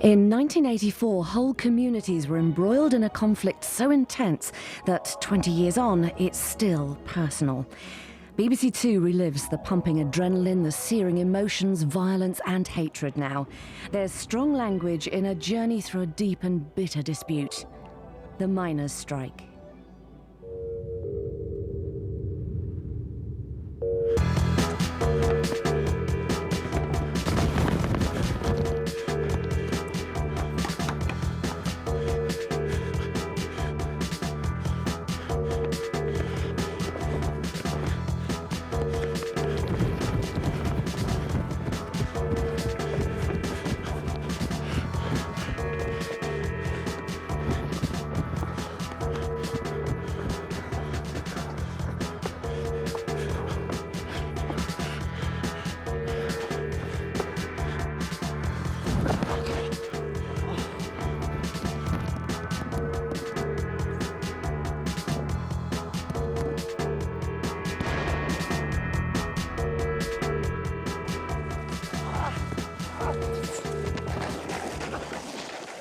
In 1984, whole communities were embroiled in a conflict so intense that 20 years on, it's still personal. BBC Two relives the pumping adrenaline, the searing emotions, violence and hatred now. There's strong language in a journey through a deep and bitter dispute. The miners' strike.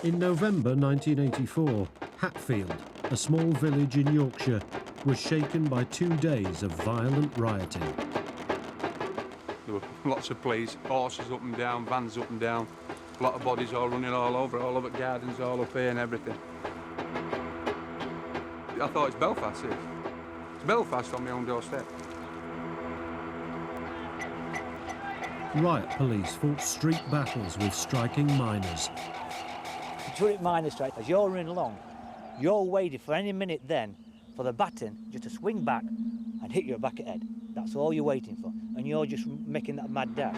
In November 1984, Hatfield, a small village in Yorkshire, was shaken by 2 days of violent rioting. There were lots of police, horses up and down, vans up and down, a lot of bodies all running all over gardens, all up here and everything. I thought it's Belfast, this. It's Belfast on my own doorstep. Riot police fought street battles with striking miners. During miners' strike, as you're running along, you're waiting for any minute then for the baton just to swing back and hit your back at head. That's all you're waiting for, and you're just making that mad dash.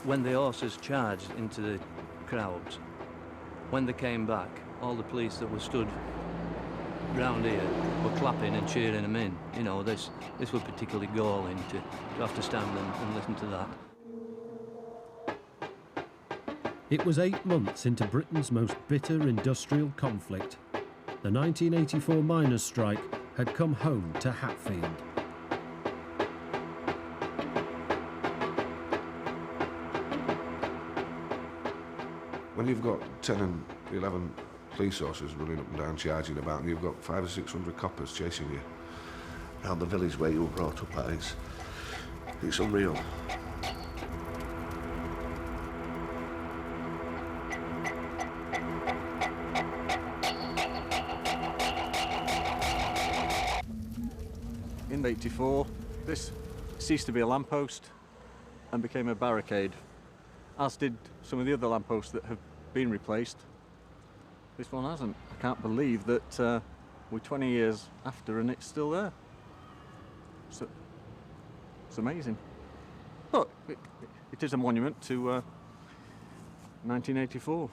When the horses charged into the crowds, when they came back, all the police that were stood round here were clapping and cheering them in. You know, this was particularly galling to have to stand and listen to that. It was 8 months into Britain's most bitter industrial conflict. The 1984 miners' strike had come home to Hatfield. When you've got 10 and 11 police officers running up and down, charging about, and you've got 500 or 600 coppers chasing you around the village where you were brought up at, it's unreal. In 84, this ceased to be a lamppost and became a barricade, as did some of the other lampposts that have been replaced. This one hasn't. I can't believe that we're 20 years after and it's still there. So, it's amazing. But it is a monument to 1984.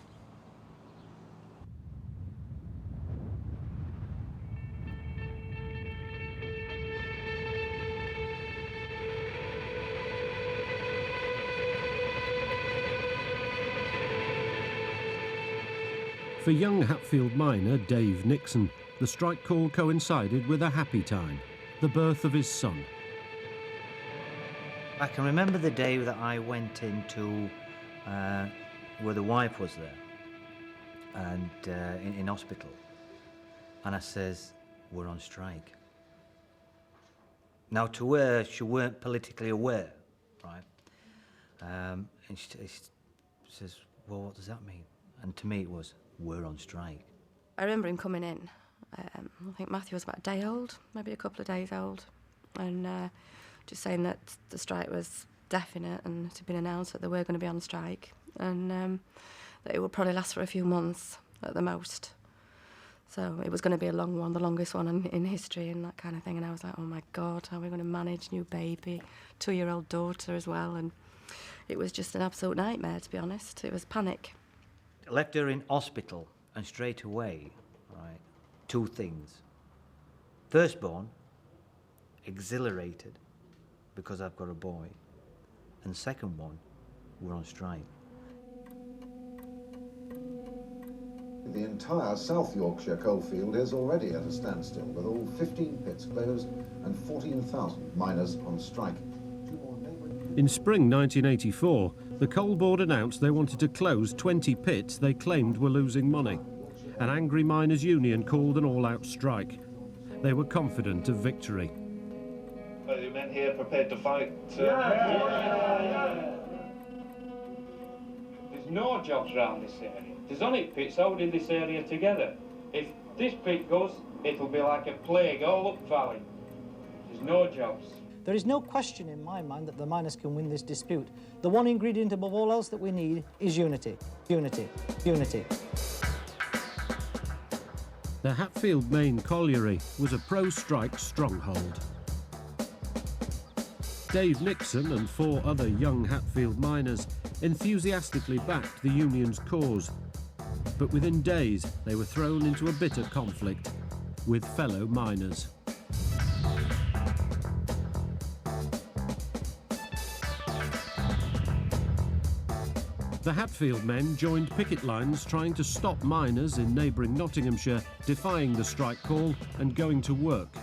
For young Hatfield miner Dave Nixon, the strike call coincided with a happy time, the birth of his son. I can remember the day that I went into where the wife was there, and in hospital, and I says, we're on strike. Now to her, she weren't politically aware, right? And she says, well, what does that mean? And to me it was, we're on strike. I remember him coming in. I think Matthew was about a day old, maybe a couple of days old, and just saying that the strike was definite and it had been announced that they were going to be on strike, and that it would probably last for a few months at the most. So it was going to be a long one, the longest one in history and that kind of thing. And I was like, oh my God, how are we going to manage new baby, 2-year-old daughter as well? And it was just an absolute nightmare, to be honest. It was panic. Left her in hospital, and straight away, right, 2 things. Firstborn, exhilarated because I've got a boy, and second one, we're on strike. The entire South Yorkshire coalfield is already at a standstill, with all 15 pits closed and 14,000 miners on strike. 2 more neighbouring In spring 1984, the Coal Board announced they wanted to close 20 pits they claimed were losing money. An angry miners' union called an all-out strike. They were confident of victory. Are the men here prepared to fight? There's no jobs around this area. There's only pits holding this area together. If this pit goes, it'll be like a plague all up valley. There's no jobs. There is no question in my mind that the miners can win this dispute. The one ingredient above all else that we need is unity. Unity. Unity. The Hatfield Main Colliery was a pro-strike stronghold. Dave Nixon and 4 other young Hatfield miners enthusiastically backed the union's cause. But within days, they were thrown into a bitter conflict with fellow miners. The Hatfield men joined picket lines trying to stop miners in neighbouring Nottinghamshire defying the strike call and going to work.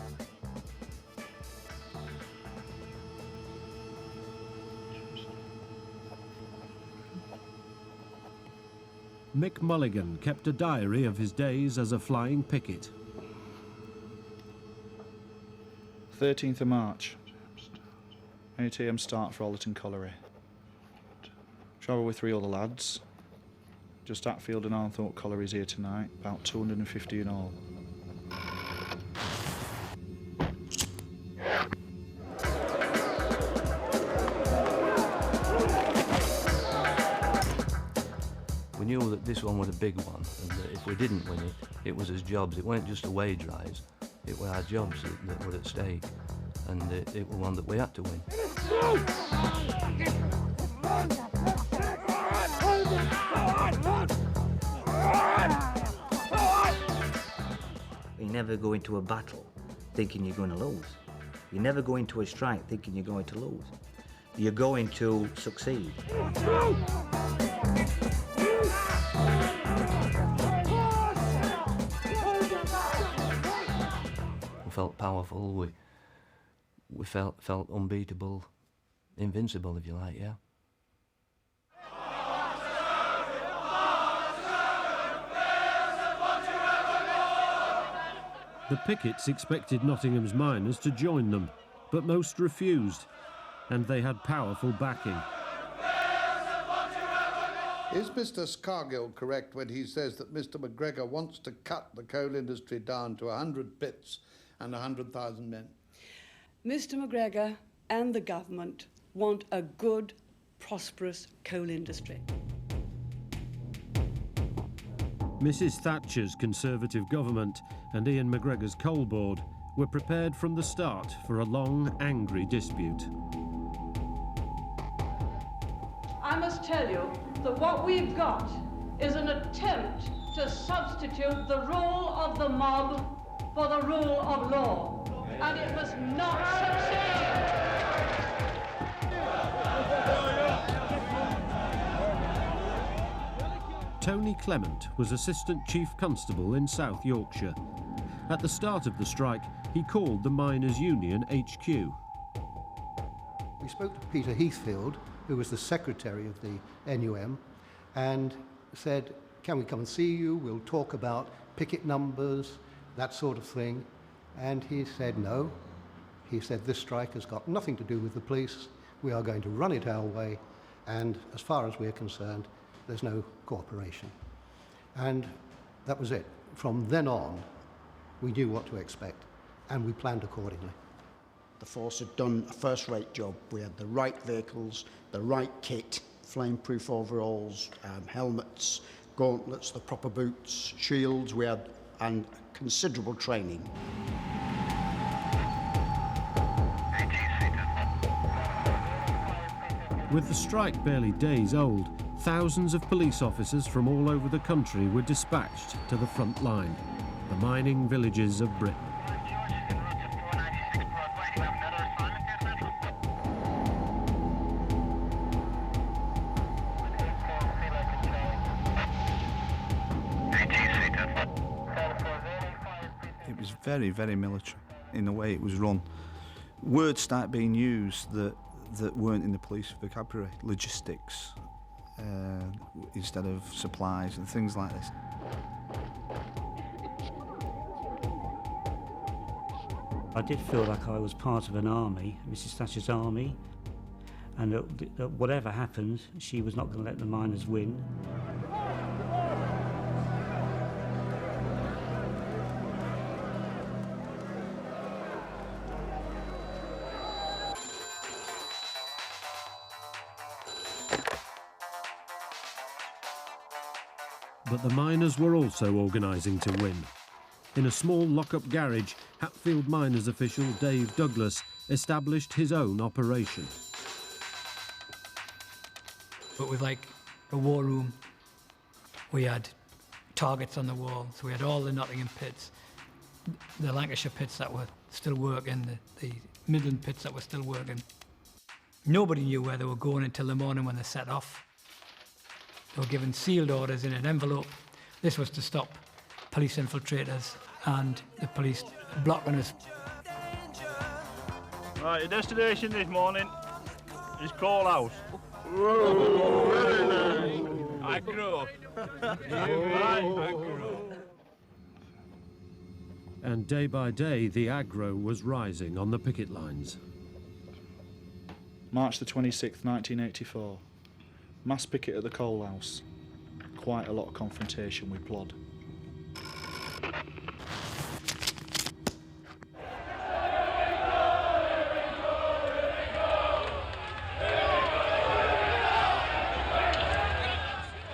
Mick Mulligan kept a diary of his days as a flying picket. 13th of March, 8 AM start for Allerton Colliery. Travel with 3 other lads. Just Hatfield and Arnthorpe collieries here tonight, about 250 in all. We knew that this one was a big one, and that if we didn't win it, it was as jobs. It weren't just a wage rise, it were our jobs that were at stake, and it was one that we had to win. You never go into a battle thinking you're going to lose. You never go into a strike thinking you're going to lose. You're going to succeed. We felt powerful, we felt unbeatable, invincible, if you like, yeah. The pickets expected Nottingham's miners to join them, but most refused, and they had powerful backing. Is Mr. Scargill correct when he says that Mr. McGregor wants to cut the coal industry down to 100 pits and 100,000 men? Mr. McGregor and the government want a good, prosperous coal industry. Mrs. Thatcher's Conservative government and Ian McGregor's Coal Board were prepared from the start for a long, angry dispute. I must tell you that what we've got is an attempt to substitute the rule of the mob for the rule of law, and it must not succeed. Tony Clement was Assistant Chief Constable in South Yorkshire. At the start of the strike, he called the Miners' Union HQ. We spoke to Peter Heathfield, who was the secretary of the NUM, and said, can we come and see you? We'll talk about picket numbers, that sort of thing. And he said no. He said this strike has got nothing to do with the police. We are going to run it our way, and as far as we're concerned, there's no cooperation. And that was it. From then on, we knew what to expect, and we planned accordingly. The force had done a first-rate job. We had the right vehicles, the right kit, flame-proof overalls, helmets, gauntlets, the proper boots, shields. We had and considerable training. With the strike barely days old, thousands of police officers from all over the country were dispatched to the front line, the mining villages of Britain. It was very, very military in the way it was run. Words start being used that that weren't in the police vocabulary, logistics, instead of supplies and things like this. I did feel like I was part of an army, Mrs Thatcher's army, and that whatever happened, she was not going to let the miners win. But the miners were also organising to win. In a small lock-up garage, Hatfield Miners official Dave Douglas established his own operation. But with like a war room, we had targets on the wall, so we had all the Nottingham pits, the Lancashire pits that were still working, the Midland pits that were still working. Nobody knew where they were going until the morning when they set off. They were given sealed orders in an envelope. This was to stop police infiltrators and the police blocking us. Right, your destination this morning is Call House. Very nice. Aggro. And day by day, the aggro was rising on the picket lines. March the 26th, 1984. Mass picket at the coal house. Quite a lot of confrontation with Plod.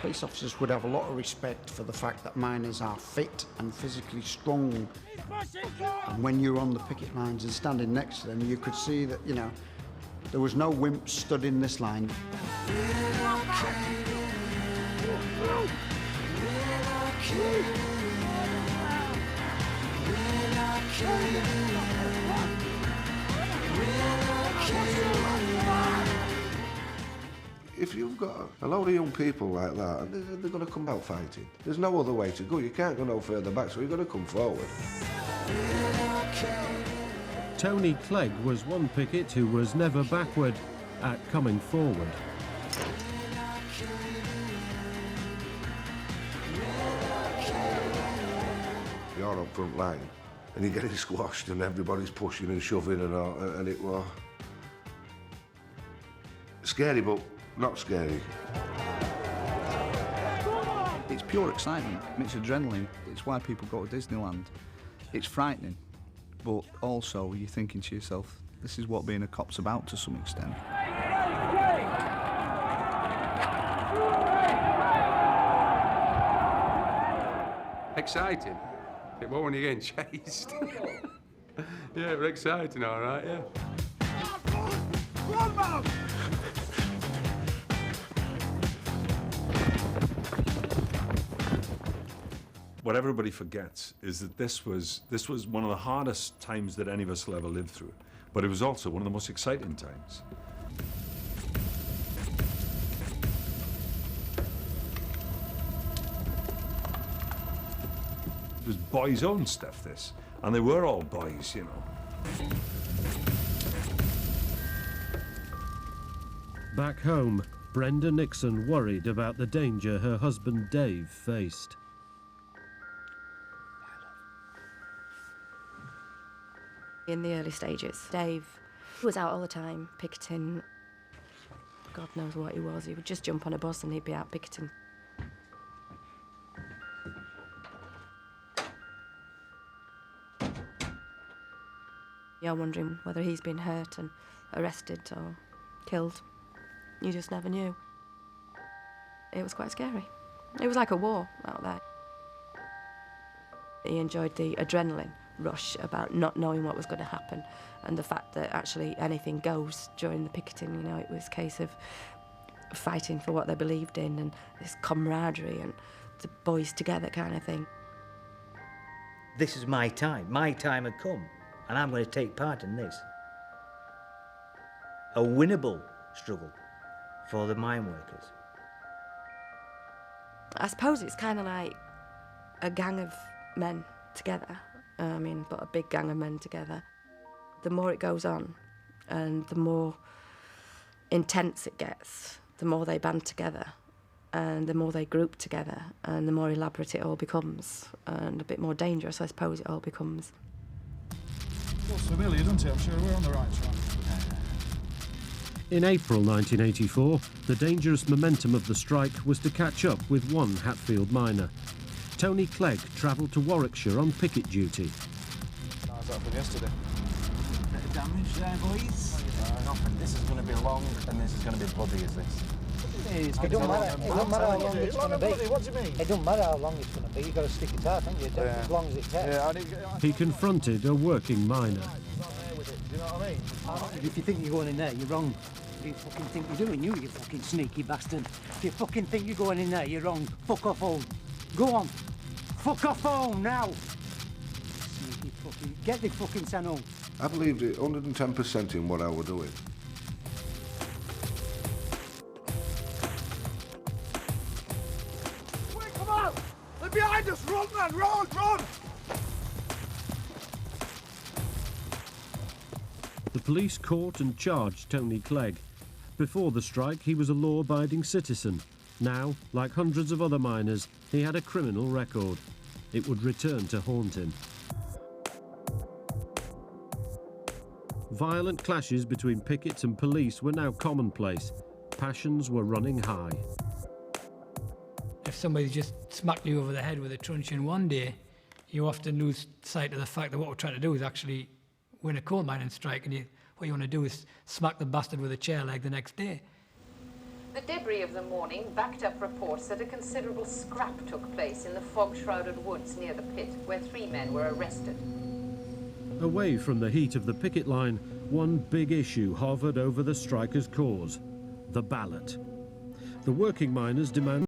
Police officers would have a lot of respect for the fact that miners are fit and physically strong. And when you're on the picket lines and standing next to them, you could see that, you know, there was no wimps stood in this line. If you've got a load of young people like that, they're going to come out fighting. There's no other way to go. You can't go no further back, so you've got to come forward. Tony Clegg was one picket who was never backward at coming forward. You're up front line, and you're getting squashed, and everybody's pushing and shoving and all, and it was scary, but not scary. It's pure excitement, it's adrenaline, it's why people go to Disneyland. It's frightening, but also you're thinking to yourself, this is what being a cop's about to some extent. Exciting. It was when you're getting chased. Yeah, it was exciting, all right, yeah. What everybody forgets is that this was one of the hardest times that any of us will ever live through, but it was also one of the most exciting times. It was boys' own stuff, this, and they were all boys, you know. Back home, Brenda Nixon worried about the danger her husband Dave faced. In the early stages, Dave was out all the time, picketing. God knows what he was. He would just jump on a bus and he'd be out picketing. You're wondering whether he's been hurt and arrested or killed. You just never knew. It was quite scary. It was like a war out there. He enjoyed the adrenaline rush about not knowing what was going to happen and the fact that actually anything goes during the picketing. You know, it was a case of fighting for what they believed in and this camaraderie and the boys together kind of thing. This is my time had come, and I'm going to take part in this. A winnable struggle for the mine workers. I suppose it's kind of like a gang of men together. But a big gang of men together. The more it goes on, and the more intense it gets, the more they band together and the more they group together and the more elaborate it all becomes and a bit more dangerous, I suppose, it all becomes. Looks familiar, doesn't it? I'm sure we're on the right track. In April 1984, the dangerous momentum of the strike was to catch up with one Hatfield miner. Tony Clegg travelled to Warwickshire on picket duty. How's that from yesterday? Bit of damage there, boys. Nothing. This is going to be long and this is going to be bloody, is this? It don't matter how long it's going to be. What do you mean? It don't matter how long it's going to be. You've got to stick it out, haven't you? As long as it takes. He confronted a working miner. Do you know what I mean? If you think you're going in there, you're wrong. What do you fucking think you're doing, you fucking sneaky bastard? If you fucking think you're going in there, you're wrong. Fuck off home. Go on. Fuck off home now. Sneaky fucking... Get the fucking son home. I believed it 110% in what I were doing. Wait, come on! They're behind us! Run, man! Run! The police caught and charged Tony Clegg. Before the strike, he was a law-abiding citizen. Now, like hundreds of other miners, he had a criminal record. It would return to haunt him. Violent clashes between pickets and police were now commonplace. Passions were running high. If somebody just smacked you over the head with a truncheon one day, you often lose sight of the fact that what we're trying to do is actually win a coal mining strike, and what you want to do is smack the bastard with a chair leg the next day. The debris of the morning backed up reports that a considerable scrap took place in the fog-shrouded woods near the pit, where 3 men were arrested. Away from the heat of the picket line, one big issue hovered over the strikers' cause: the ballot. The working miners demanded